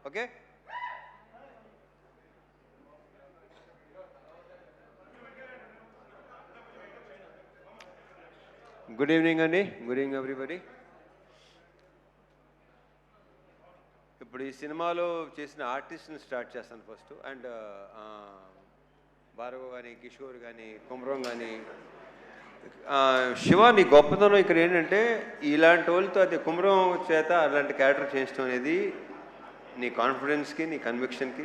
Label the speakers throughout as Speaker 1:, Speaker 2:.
Speaker 1: Okay. Good evening అండి. Good evening everybody. ఇప్పుడు ఈ సినిమాలో చేసిన ఆర్టిస్ట్ని స్టార్ట్ చేస్తాను ఫస్ట్. అండ్ భార్గవ్ కానీ, కిషోర్ కానీ, కుమ్రం కానీ, శివ నీ గొప్పతనం ఇక్కడ ఏంటంటే ఇలాంటి వాళ్ళతో అది కుమ్రం చేత అలాంటి క్యారెక్టర్ చేయించడం అనేది నీ కాన్ఫిడెన్స్కి, నీ కన్విక్షన్కి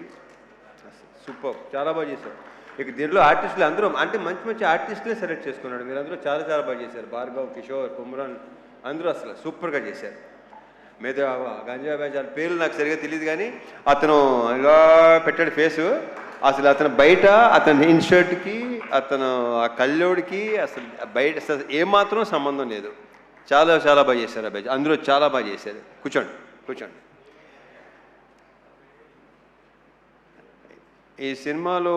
Speaker 1: సూపర్. చాలా బాగా చేశారు. ఇక దీంట్లో ఆర్టిస్టులు అందరూ అంటే మంచి మంచి ఆర్టిస్టులే సెలెక్ట్ చేసుకున్నాడు. మీరు అందరూ చాలా చాలా బాగా చేశారు. భార్గవ్, కిషోర్, కుమ్రాన్ అందరూ అసలు సూపర్గా చేశారు. మీద గంజా బ్యాజాల పేర్లు నాకు సరిగా తెలియదు కానీ అతను ఇలా పెట్టాడు ఫేసు. అసలు అతను బయట అతని ఇన్షర్ట్కి అతను ఆ కళ్ళోడికి అసలు బయట అసలు ఏమాత్రం సంబంధం లేదు. చాలా చాలా బాగా చేశారు అబ్బాయి. అందరూ చాలా బాగా చేశారు. కూర్చోండి కూర్చోండి. ఈ సినిమాలో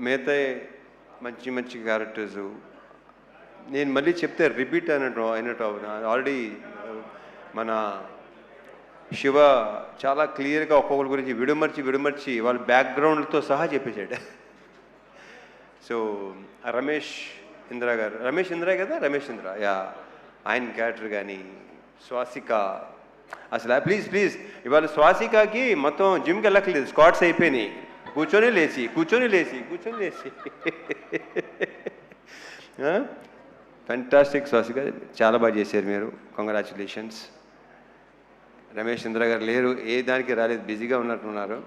Speaker 1: మిగతా మంచి మంచి క్యారెక్టర్సు నేను మళ్ళీ చెప్తే రిపీట్ అయినట్టు ఆల్రెడీ మన శివ చాలా క్లియర్గా ఒక్కొక్కరి గురించి విడమర్చి వాళ్ళ బ్యాక్గ్రౌండ్తో సహా చెప్పేశాడు. సో రమేష్ ఇంద్ర గారు, రమేష్ ఇంద్ర కదా, రమేష్ ఇంద్ర యా, ఆయన క్యారెక్టర్ కానీ, స్వాసిక అసలు ప్లీజ్ ఇవాళ స్వాసికకి మొత్తం జిమ్కి వెళ్ళక్కర్లేదు, స్క్వాట్స్ అయిపోయినాయి. కూర్చొని లేచి ఫెంటాస్టిక్. స్వాసిక చాలా బాగా చేశారు మీరు. కంగ్రాచులేషన్స్. రమేష్ ఇంద్ర గారు లేరు, ఏ దానికి రాలేదు, బిజీగా ఉన్నట్టున్నారు.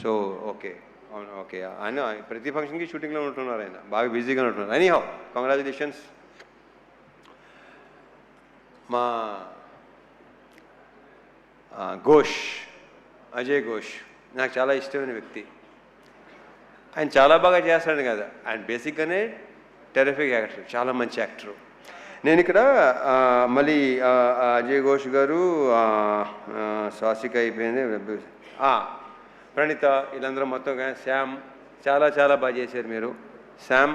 Speaker 1: సో ఓకే, అవును ఓకే. ఆయన ప్రతి ఫంక్షన్కి షూటింగ్లో ఉంటున్నారు, ఆయన బాగా బిజీగా ఉంటున్నారు. Anyhow congratulations. మా ఘోష్, అజయ్ ఘోష్ నాకు చాలా ఇష్టమైన వ్యక్తి. ఆయన చాలా బాగా చేస్తాడు కదా, ఆయన బేసిక్గానే టెరిఫిక్ యాక్టర్, చాలా మంచి యాక్టరు. నేను ఇక్కడ మళ్ళీ అజయ్ ఘోష్ గారు, స్వాసిక అయిపోయింది, ప్రణీత, వీళ్ళందరూ మొత్తం శ్యామ్ చాలా చాలా బాగా చేశారు మీరు. శ్యామ్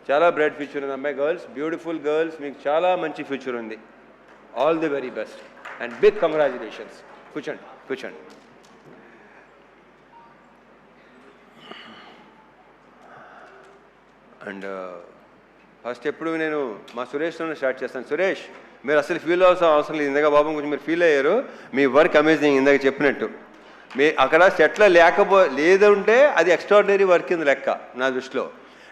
Speaker 1: చాలా బ్రైట్ ఫ్యూచర్ ఉంది అమ్మాయి. గర్ల్స్, బ్యూటిఫుల్ గర్ల్స్, మీకు చాలా మంచి ఫ్యూచర్ ఉంది. All the very best and big congratulations. కూర్చోండి. అండ్ ఫస్ట్ ఎప్పుడు నేను మా సురేష్తోనే స్టార్ట్ చేస్తాను. సురేష్, మీరు అసలు ఫీల్ అవ్వాల్సిన అవసరం లేదు. ఇందాక బాబు కొంచెం మీరు ఫీల్ అయ్యారు. మీ వర్క్ అమేజింగ్. ఇందాక చెప్పినట్టు మీ అక్కడ సెట్లో లేదంటే అది ఎక్స్ట్రాడినరీ వర్క్ కింద లెక్క నా దృష్టిలో.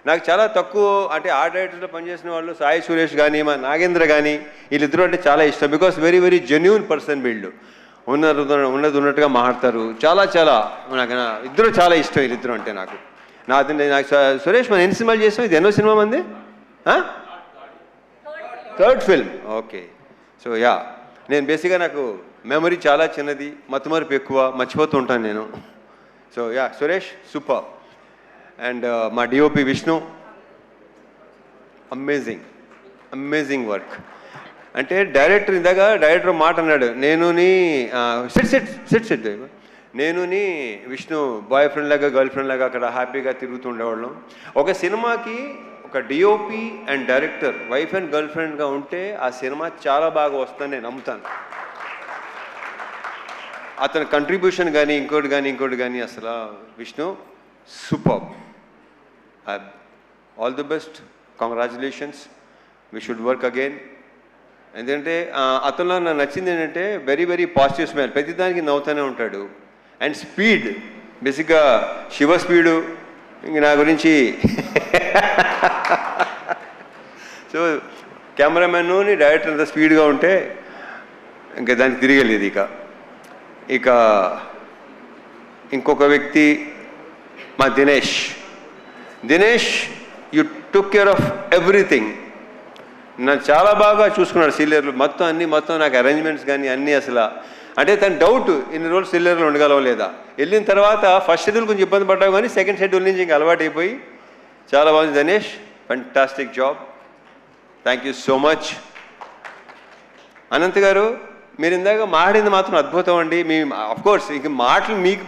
Speaker 1: నాకు చాలా తక్కువ అంటే ఆర్ట్ డైరెక్టర్లో పనిచేసిన వాళ్ళు సాయి సురేష్ కానీ, మా నాగేంద్ర కానీ, వీళ్ళిద్దరూ అంటే చాలా ఇష్టం. Because very very genuine person వీళ్ళు. ఉన్నట్టుగా మాట్లాడతారు. చాలా నాకు ఇద్దరు చాలా ఇష్టం వీళ్ళిద్దరు అంటే. నాకు సురేష్ మనం ఎన్ని సినిమాలు చేస్తాం? ఇది ఎన్నో సినిమా మంది? Third film. Okay. So yeah, నేను బేసిక్గా నాకు మెమరీ చాలా చిన్నది, మతిమరుపు ఎక్కువ, మర్చిపోతూ ఉంటాను నేను. So yeah, Suresh super. And మా డిఓపి విష్ణు, అమేజింగ్ వర్క్. అంటే డైరెక్టర్ మాట అన్నాడు, నేనుని విష్ణు బాయ్ ఫ్రెండ్ లాగా గర్ల్ ఫ్రెండ్ లాగా అక్కడ హ్యాపీగా తిరుగుతూ ఉండేవాళ్ళం. ఒక సినిమాకి ఒక DOP and director wife and girl ఫ్రెండ్గా ఉంటే ఆ సినిమా చాలా బాగా వస్తుందని నేను నమ్ముతాను. అతని కంట్రిబ్యూషన్ కానీ ఇంకోటి కానీ అసలు Vishnu super. All the best, congratulations, we should work again. ఎందుకంటే అతనిలో నాకు నచ్చింది ఏంటంటే వెరీ వెరీ పాజిటివ్ స్మైల్, ప్రతిదానికి నవ్వుతూనే ఉంటాడు. అండ్ స్పీడ్, బేసిక్గా శివ స్పీడు ఇంక నా గురించి. సో కెమెరామెన్ను డైరెక్టర్ అంత స్పీడ్గా ఉంటే ఇంకా దానికి తిరిగలేదు. ఇక ఇంకొక వ్యక్తి మా Dinesh, you took care of everything. నన్ను చాలా బాగా చూసుకున్నాడు సీనియర్లు మొత్తం నాకు అరేంజ్మెంట్స్ కానీ అన్నీ. అసలు అంటే తన డౌట్ ఇన్ని రోజులు సీనియర్లు ఉండగలవా లేదా. వెళ్ళిన తర్వాత ఫస్ట్ షెడ్యూల్ కొంచెం ఇబ్బంది పడ్డావు కానీ సెకండ్ షెడ్యూల్ నుంచి ఇంకా అలవాటు అయిపోయి చాలా బాగుంది. Dinesh, fantastic job. Thank you so much. Anant గారు, మీరు ఇందాక మాట్లాడింది మాత్రం అద్భుతం అండి. మీ అఫ్కోర్స్ ఇంక మాటలు మీకు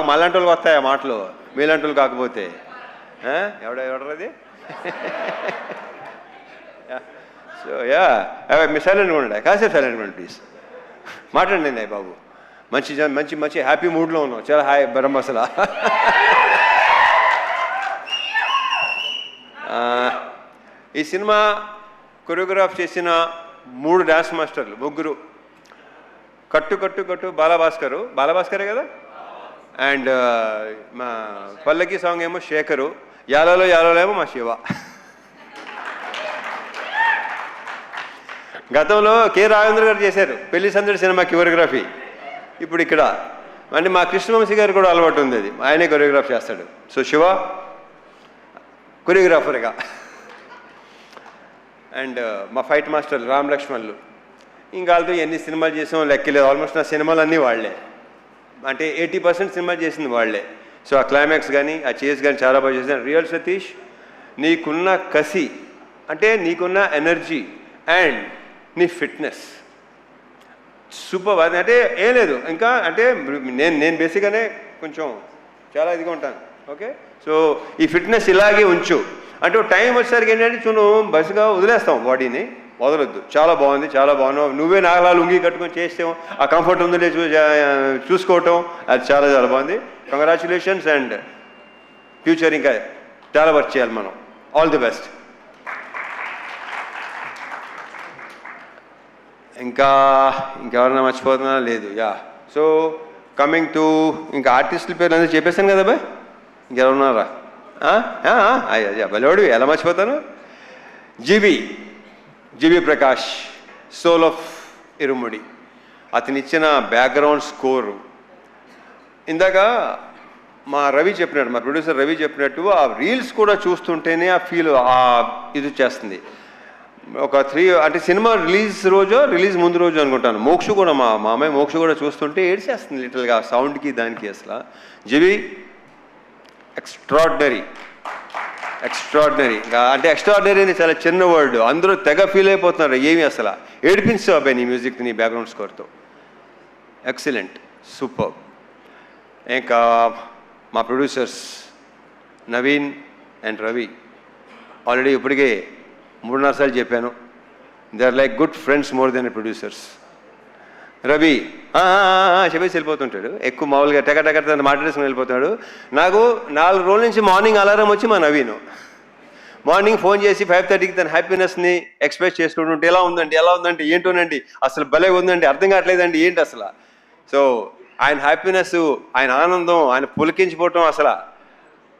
Speaker 1: మాలాంటి వాళ్ళకి వస్తాయి, ఆ మాటలు మీలాంటి వాళ్ళు కాకపోతే. ఎవడది? సో యా, మీ సైలెంట్గా ఉండండి, కాసేపు సైలెంట్గా ఉండండి ప్లీజ్. మాట్లాడండి బాబు. మంచి మంచి మంచి హ్యాపీ మూడ్లో ఉన్నావు. చాలా హాయ్ బరం మసాలా. ఈ సినిమా కొరియోగ్రాఫ్ చేసిన 3 డాన్స్ మాస్టర్లు, ముగ్గురు. కట్టు కట్టు కట్టు బాలభాస్కరే కదా, అండ్ మా పల్లకి సాంగ్ ఏమో శేఖరు, యాలలో ఏమో మా శివ. గతంలో కె రాఘవేంద్ర గారు చేశారు పెళ్లి సందడి సినిమా కొరియోగ్రఫీ. ఇప్పుడు ఇక్కడ అంటే మా కృష్ణవంశీ గారు కూడా అలవాటు ఉంది, అది ఆయనే కొరియోగ్రాఫ్ చేస్తాడు. సో శివ కొరియోగ్రాఫర్గా, అండ్ మా ఫైట్ మాస్టర్లు రామ్ లక్ష్మణ్లు. ఇంకా వాళ్ళతో ఎన్ని సినిమాలు చేసామో లెక్కలేదు. ఆల్మోస్ట్ నా సినిమాలు అన్నీ వాళ్లే, అంటే 80% సినిమా చేసింది వాళ్లే. సో ఆ క్లైమాక్స్ కానీ ఆ చేస్ కానీ చాలా బాగా చేసిన. రియల్ సతీష్, నీకున్న కసి, అంటే నీకున్న ఎనర్జీ అండ్ నీ ఫిట్నెస్ సూపర్. అంటే ఏం లేదు ఇంకా, అంటే నేను బేసిక్గానే కొంచెం చాలా ఇదిగా ఉంటాను. ఓకే, సో ఈ ఫిట్నెస్ ఇలాగే ఉంచు. అంటే టైం వచ్చేసరికి ఏంటంటే చూను బస్సుగా వదిలేస్తాం, బాడీని వదలొద్దు. చాలా బాగుంది, చాలా బాగున్నావు. నువ్వే నాగలా లుంగి కట్టుకొని చేస్తాం, ఆ కంఫర్ట్ ఉందో చూసుకోవటం, అది చాలా చాలా బాగుంది. కంగ్రాచులేషన్స్, అండ్ ఫ్యూచర్ ఇంకా చాలా వర్క్ చేయాలి మనం. All the best. ఇంకెవరన్నా మర్చిపోతున్నా లేదు. యా, సో కమింగ్ టు ఇంకా ఆర్టిస్టుల పేర్లు అందరూ చెప్పేశాను కదా బాయ్, ఇంకెవరున్నారా? బలోడివి, ఎలా మర్చిపోతాను. జీవి ప్రకాష్, సోల్ ఆఫ్ ఇరుముడి. అతను ఇచ్చిన బ్యాక్గ్రౌండ్ స్కోరు ఇందాక మా రవి చెప్పినట్టు, మా ప్రొడ్యూసర్ రవి చెప్పినట్టు, ఆ రీల్స్ కూడా చూస్తుంటేనే ఆ ఫీల్ ఇది చేస్తుంది. ఒక 3 అంటే సినిమా రిలీజ్ ముందు రోజు అనుకుంటాను, మోక్ష కూడా మా అమ్మాయి మోక్ష కూడా చూస్తుంటే ఏడ్చేస్తుంది లిటిల్గా సౌండ్కి దానికి. అసలు జీవి ఎక్స్ట్రాడినరీ. అంటే ఎక్స్ట్రాడినరీ అని చాలా చిన్న వర్డ్, అందరూ తెగ ఫీల్ అయిపోతున్నారు. ఏమి అసలు ఏడిపించావు అబ్బాయి నీ మ్యూజిక్, నీ బ్యాక్గ్రౌండ్ స్కోర్తో. Excellent, super. ఇంకా మా producers Naveen and Ravi, already ఇప్పటికే 3-4 సార్లు చెప్పాను, they are like good friends more than producers. Ravi చెప్పేసి వెళ్ళిపోతుంటాడు, ఎక్కువ మామూలుగా టెకటెక మాట్లాడేసుకుని వెళ్ళిపోతాడు. నాకు 4 రోజుల నుంచి మార్నింగ్ అలారం వచ్చి మా నవీను మార్నింగ్ ఫోన్ చేసి 5:30కి తన హ్యాపీనెస్ని ఎక్స్ప్రెస్ చేసుకుంటుంటే, ఎలా ఉందండి ఏంటోనండి, అసలు భలే ఉందండి, అర్థం కావట్లేదండి ఏంటి అసలు. సో ఆయన హ్యాపీనెస్, ఆయన ఆనందం, ఆయన పులికించిపోవటం అసలు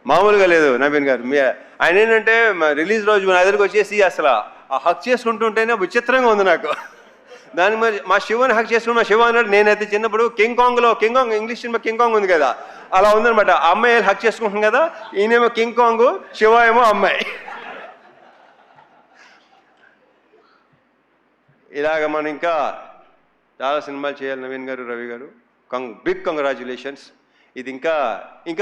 Speaker 1: మామూలుగా లేదు. నవీన్ గారు ఆయన ఏంటంటే రిలీజ్ రోజు నా దగ్గరికి వచ్చేసి అసలు ఆ హక్ చేసుకుంటుంటేనే విచిత్రంగా ఉంది నాకు. దాని మరి మా శివని హక్ చేసుకుని మా శివ అన్నాడు, నేనైతే చిన్నప్పుడు king Kong English cinema king Kong ఉంది కదా, అలా ఉందనమాట. ఆ అమ్మాయి హక్ చేసుకుంటుంది కదా, ఈయనేమో కింగ్ కాంగ్, శివ ఏమో అమ్మాయి. ఇలాగ మనం ఇంకా చాలా సినిమాలు చేయాలి నవీన్ గారు, రవి గారు. Big congratulations. ఇది ఇంకా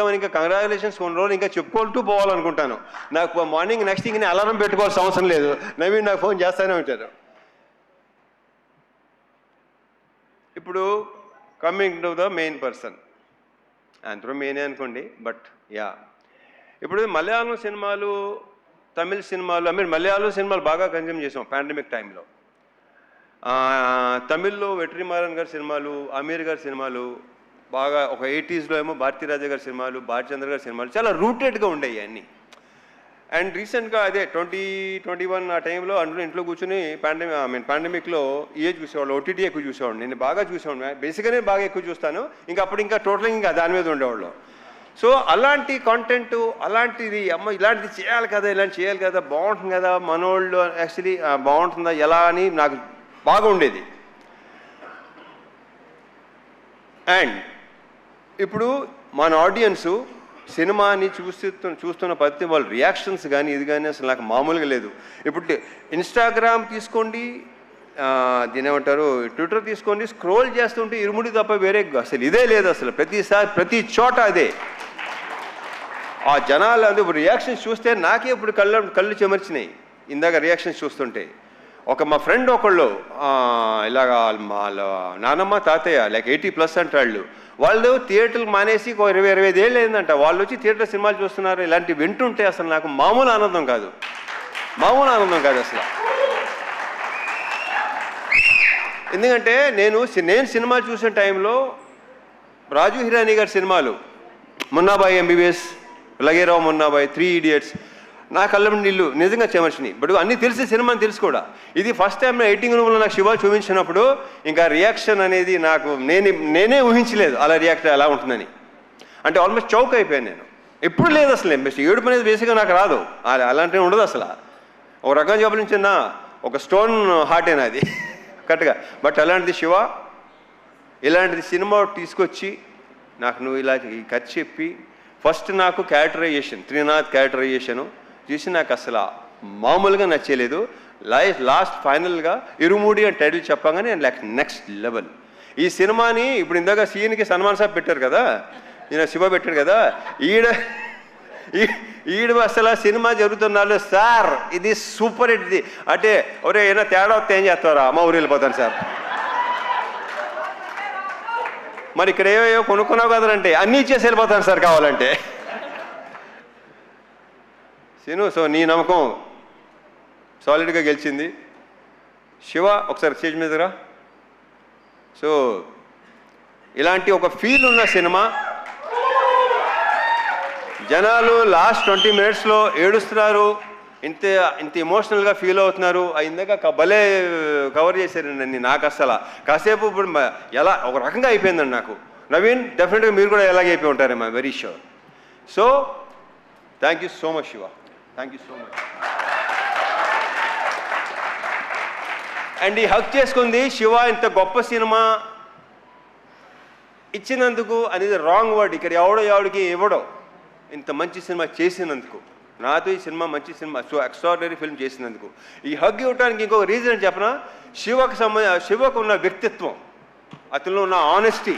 Speaker 1: మనం కంగ్రాచులేషన్స్ కొన్ని రోజులు ఇంకా చెప్పుకుంటూ పోవాలనుకుంటాను. నాకు మార్నింగ్ నెక్స్ట్ ఇంక అలారం పెట్టుకోవాల్సిన అవసరం లేదు, నవీన్ నాకు ఫోన్ చేస్తూనే ఉంటారు. ఇప్పుడు coming to the main person, అందరూ మెయినే అనుకోండి, బట్ యా, ఇప్పుడు మలయాళం సినిమాలు, తమిళ సినిమాలు, మలయాళం సినిమాలు బాగా కన్జ్యూమ్ చేసాం పాండమిక్ టైంలో. తమిళ్లో వెట్రిమారన్ గారి సినిమాలు, అమీర్ గారి సినిమాలు బాగా, ఒక 80s ఏమో భారతీరాజా గారి సినిమాలు, భారచంద్ర గారి సినిమాలు చాలా రూటెడ్గా ఉండేవి అన్నీ. అండ్ రీసెంట్గా అదే 2021 ఆ టైంలో అందులో ఇంట్లో కూర్చొని పాండమిక్లో ఏజ్ చూసేవాళ్ళు, ఓటీటీ ఎక్కువ చూసేవాడు. నేను బాగా చూసేవాడు, బేసిక్గానే బాగా ఎక్కువ చూస్తాను. అప్పుడు టోటల్ ఇంకా దాని మీద ఉండేవాళ్ళు. సో అలాంటి కాంటెంట్, అలాంటిది ఇలాంటిది చేయాలి కదా, ఇలాంటి చేయాలి కదా, బాగుంటుంది కదా, మనోళ్ళు యాక్చువల్లీ బాగుంటుందా ఎలా అని నాకు బాగా ఉండేది. అండ్ ఇప్పుడు మన ఆడియన్సు సినిమాని చూస్తున్న ప్రతి వాళ్ళ రియాక్షన్స్ కానీ ఇది కానీ అసలు నాకు మామూలుగా లేదు. ఇప్పుడు ఇన్స్టాగ్రామ్ తీసుకోండి, దీని ఏమంటారు, ట్విట్టర్ తీసుకోండి, స్క్రోల్ చేస్తుంటే ఇరుముడి తప్ప వేరే అసలు ఇదే లేదు. అసలు ప్రతిసారి ప్రతి చోట అదే. ఆ జనాలు అది రియాక్షన్స్ చూస్తే నాకే ఇప్పుడు కళ్ళు చెమర్చినాయి ఇందాక రియాక్షన్స్ చూస్తుంటే. మా ఫ్రెండ్ ఒకళ్ళు ఇలాగా నానమ్మ తాతయ్య లైక్ 80+ అంటాళ్ళు, వాళ్ళు థియేటర్లు మానేసి 20-25 ఏళ్ళు అయిందంట, వాళ్ళు వచ్చి థియేటర్ సినిమాలు చూస్తున్నారు. ఇలాంటివి వింటుంటే అసలు నాకు మామూలు ఆనందం కాదు అసలు. ఎందుకంటే నేను సినిమా చూసిన టైంలో రాజు హిరానీ గారి సినిమాలు మున్నాబాయి ఎంబీబీఎస్, లగేరావు మున్నాబాయి, 3 Idiots, నా కళ్ళ నీళ్ళు నిజంగా చెమర్చిని. బట్ అన్నీ తెలిసి సినిమాని తెలుసు కూడా. ఇది ఫస్ట్ టైం నా ఎడిటింగ్ రూమ్లో నాకు శివ చూపించినప్పుడు ఇంకా రియాక్షన్ అనేది నాకు నేనే ఊహించలేదు అలా రియాక్ట్ ఎలా ఉంటుందని. అంటే ఆల్మోస్ట్ చౌక్ అయిపోయాను నేను. ఎప్పుడు లేదు అసలు. ఏడుపు అనేది బేసిక్గా నాకు రాదు, అలాంటివి ఉండదు అసలు. ఒక రకం చెప్పలించిన ఒక స్టోన్ హార్టేనా అది కరెక్ట్గా. బట్ అలాంటిది శివ ఇలాంటిది సినిమా తీసుకొచ్చి నాకు నువ్వు ఇలా ఈ కథ చెప్పి ఫస్ట్ నాకు క్యారెక్టరైజేషన్, త్రినాథ్ క్యారెక్టరైజేషను చూసి నాకు అసలు మామూలుగా నచ్చలేదు. లాస్ట్ ఫైనల్గా ఇరుమూడి అని టైటిల్ చెప్పగానే లైక్ నెక్స్ట్ లెవెల్. ఈ సినిమాని ఇప్పుడు ఇందాక సీన్కి సన్మాన్ సాబ్ పెట్టారు కదా, ఈయన శివ పెట్టాడు కదా, ఈడు అసలు సినిమా జరుగుతున్నాడు సార్ ఇది సూపర్ హిట్. ఇది అంటే ఒరే ఏమైనా తేడా వస్తే ఏం చేస్తారా, మా ఊరు వెళ్ళిపోతాను సార్. మరి ఇక్కడ ఏవో కొనుక్కున్నావు కదంటే అన్నీ ఇచ్చేసి వెళ్ళిపోతాను సార్ కావాలంటే. సీను, సో నీ నమ్మకం సాలిడ్గా గెలిచింది. శివ ఒకసారి స్టేజ్ మీదరా. సో ఇలాంటి ఒక ఫీల్ ఉన్న సినిమా, జనాలు లాస్ట్ 20 minutesలో ఏడుస్తున్నారు, ఇంత ఎమోషనల్గా ఫీల్ అవుతున్నారు. ఇందాక భలే కవర్ చేశారండి. నాకు అసలు కాసేపు ఇప్పుడు ఎలా ఒక రకంగా అయిపోయిందండి నాకు. నవీన్, డెఫినెట్గా మీరు కూడా ఎలాగే అయిపోయి ఉంటారేమో, very sure. So thank you so much Shiva, thank you so much. And ఈ హక్ చేసుకుంది శివ ఇంత గొప్ప సినిమా ఇచ్చినందుకు అనేది రాంగ్ వర్డ్. ఇక్కడ ఎవడికి ఇవ్వడో ఇంత మంచి సినిమా చేసినందుకు, నాతో ఈ సినిమా మంచి సినిమా, సో ఎక్స్ట్రాడినరీ ఫిల్మ్ చేసినందుకు. ఈ హగ్ ఇవ్వడానికి ఇంకొక రీజన్ చెప్పనా, శివకు ఉన్న వ్యక్తిత్వం, అతనిలో ఉన్న ఆనెస్టీ,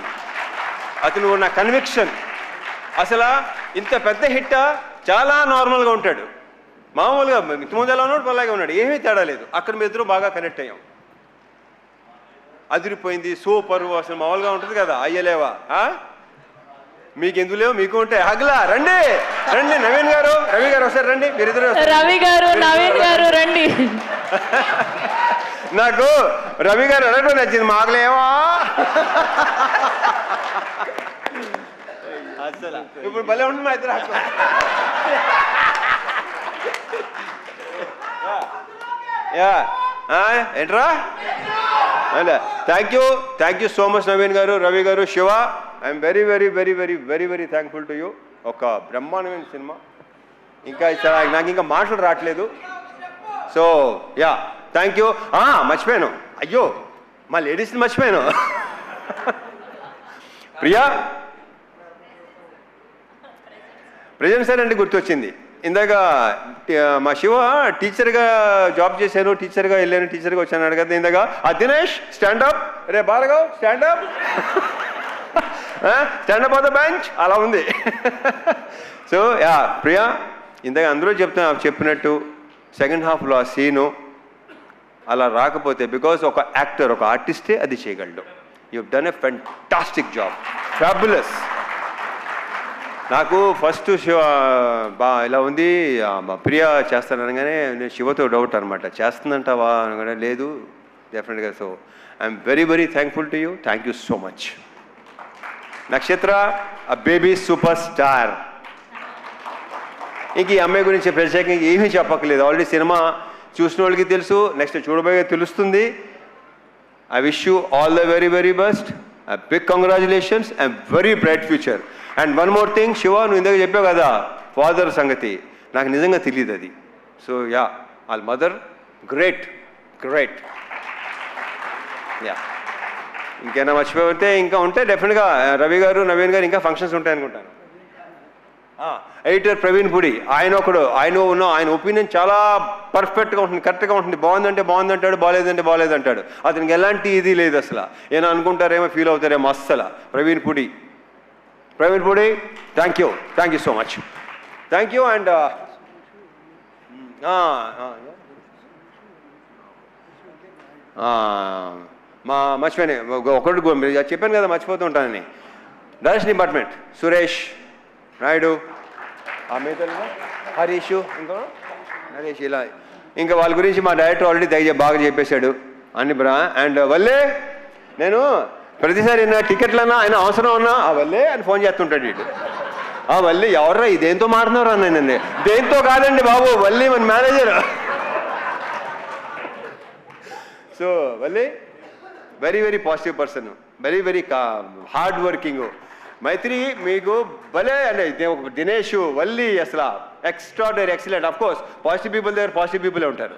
Speaker 1: అతను ఉన్న కన్విక్షన్. అసలు ఇంత పెద్ద హిట్ చాలా నార్మల్గా ఉంటాడు, మామూలుగా ఇంతకుముందు ఎలా ఉన్నాడు అలాగే ఉన్నాడు, ఏమీ తేడా లేదు. అక్కడ మీ ఇద్దరు బాగా కనెక్ట్ అయ్యాం. అదిరిపోయింది, సూపర్. అసలు మామూలుగా ఉంటుంది కదా, అయ్యలేవా మీకు ఎందుకు లేవు, మీకు ఉంటాయి. హగ్లా రండి రండి, నవీన్ గారు, రవి గారు ఒకసారి రండి, మీరిద్దరు.
Speaker 2: రవి గారు, నవీన్ గారు రండి.
Speaker 1: నాకు రవి గారు అడగడం నచ్చింది, మాకులేవా అసలు ఇప్పుడు భలే ఉంటుంది మా ఇద్దరు. ఏంట్రా, thank you so much Naveen garu, Ravi గారు, Shiva. I'm very very very very very very thankful to you. ఒక బ్రహ్మాండమైన సినిమా, ఇంకా నాకు ఇంకా మాటలు రావట్లేదు. So yeah, thank you. మర్చిపోయాను, అయ్యో మా లేడీస్ని మర్చిపోయాను. ప్రియా ప్రజెంట్ సార్ అంటే గుర్తొచ్చింది. ఇందాక మా శివ టీచర్గా జాబ్ చేశాను, టీచర్గా వెళ్ళాను, టీచర్గా వచ్చాను కదా ఇందాక. దినేష్ స్టాండప్, రే Bhargav stand up, stand up on the bench, అలా ఉంది. సో యా ప్రియా, ఇందాక అందరూ చెప్పినట్టు సెకండ్ హాఫ్లో ఆ సీను అలా రాకపోతే, బికాజ్ ఒక యాక్టర్, ఒక ఆర్టిస్టే అది చేయగలడు. You done a fantastic job, fabulous. నాకు ఫస్ట్ శివ ఇలా ఉంది, ప్రియా చేస్తాననగానే నేను శివతో డౌట్ అనమాట, చేస్తుందంటావా అనగానే లేదు, డెఫినెట్గా. So I'm very very thankful to you, thank you so much. నక్షత్ర, ఆ బేబీ సూపర్ స్టార్. ఇంక ఈ అమ్మాయి గురించి ప్రత్యేకంగా ఏమీ చెప్పక్కర్లేదు, ఆల్రెడీ సినిమా చూసిన వాళ్ళకి తెలుసు, నెక్స్ట్ చూడబోయే తెలుస్తుంది. I wish you all the very very best, big congratulations and very bright future. And one more thing Shiva, నువ్వు ఇందాక చెప్పావు కదా ఫాదర్ సంగతి, నాకు నిజంగా తెలియదు అది. సో యా, వాళ్ళ మదర్ గ్రేట్ గ్రేట్. యా, ఇంకేనా మర్చిపోతే ఇంకా ఉంటే డెఫినెట్గా రవి గారు, నవీన్ గారు ఇంకా ఫంక్షన్స్ ఉంటాయనుకుంటాను. ఎడిటర్ ప్రవీణ్ పుడి, ఆయన ఒపీనియన్ చాలా పర్ఫెక్ట్గా ఉంటుంది, కరెక్ట్గా ఉంటుంది. బాగుందంటే బాగుందంటాడు, బాగాలేదంటే బాగాలేదంటాడు. అతనికి ఎలాంటి ఇది లేదు అసలు. ఏమైనా అనుకుంటారేమో, ఫీల్ అవుతారేమో అస్సలు. Praveen Pudi, thank you so much, thank you. And మర్చిపోయాను ఒకటి చెప్పాను కదా, మర్చిపోతూ ఉంటానని. డైరెక్షన్ డిపార్ట్మెంట్ సురేష్ నాయుడు, హరీష్, నరేష్, ఇలా ఇంకా వాళ్ళ గురించి మా డైరెక్టర్ ఆల్రెడీ బాగా చెప్పేశాడు అన్ని. అండ్ వల్లే నేను ప్రతిసారి నా టికెట్లన్నా ఆయన అవసరం ఉన్నా ఆ వల్లే అని ఫోన్ చేస్తుంటాడు వీడు. ఆ వల్లి ఎవర్రా ఇదేంతో మాట్లాడుతున్నారు అన్నానండి. దేంతో కాదండి బాబు, వల్లి మన manager. So Valli very very positive person, very very hard working. Maitri మీకు భలే అంటే దినేష్ వల్లి అసలు extraordinary excellent. Of course positive people దగ్గర పాజిటివ్ పీపులే ఉంటారు.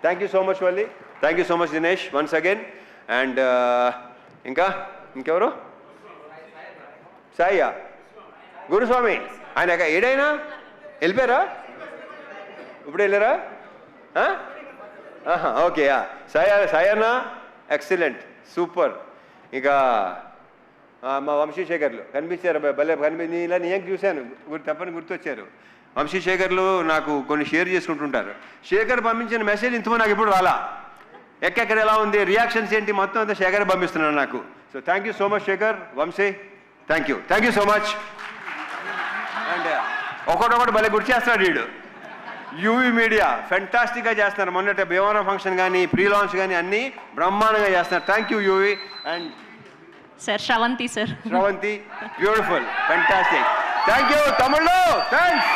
Speaker 1: Thank you so much Valli, thank you so much Dinesh once again. And ఇంకెవరు? సాయ్యా గురుస్వామి, ఆయన ఏడైనా వెళ్ళిపోయారా? ఇప్పుడు వెళ్ళారా? Okay, Sayanna excellent super. ఇక మా వంశీశేఖర్లు కనిపించారు, భలే ఇలా నేను చూశాను, తప్పని గుర్తొచ్చారు. వంశీశేఖర్లు నాకు కొన్ని షేర్ చేసుకుంటుంటారు. శేఖర్ పంపించిన మెసేజ్ ఇంతమంది నాకు ఇప్పుడు రాలా, ఎక్కడెక్కడ ఎలా ఉంది, రియాక్షన్స్ ఏంటి, మొత్తం అంతా శేఖర్ పంపిస్తున్నాను నాకు. So thank you so much Shekhar, Vamsi, thank you so much. And ఒకటొకటి భలే గుర్తు చేస్తున్నాడు వీడు. యూవీ మీడియా ఫెంటాస్టిక్గా చేస్తున్నారు. మొన్నటి భీమవరం ఫంక్షన్ కానీ ప్రీ లాంచ్ కానీ అన్నీ బ్రహ్మాండంగా చేస్తున్నారు. Thank you UV. And
Speaker 2: sir Sravanthi,
Speaker 1: beautiful, fantastic. Thank you తమిళ్లో, థ్యాంక్స్.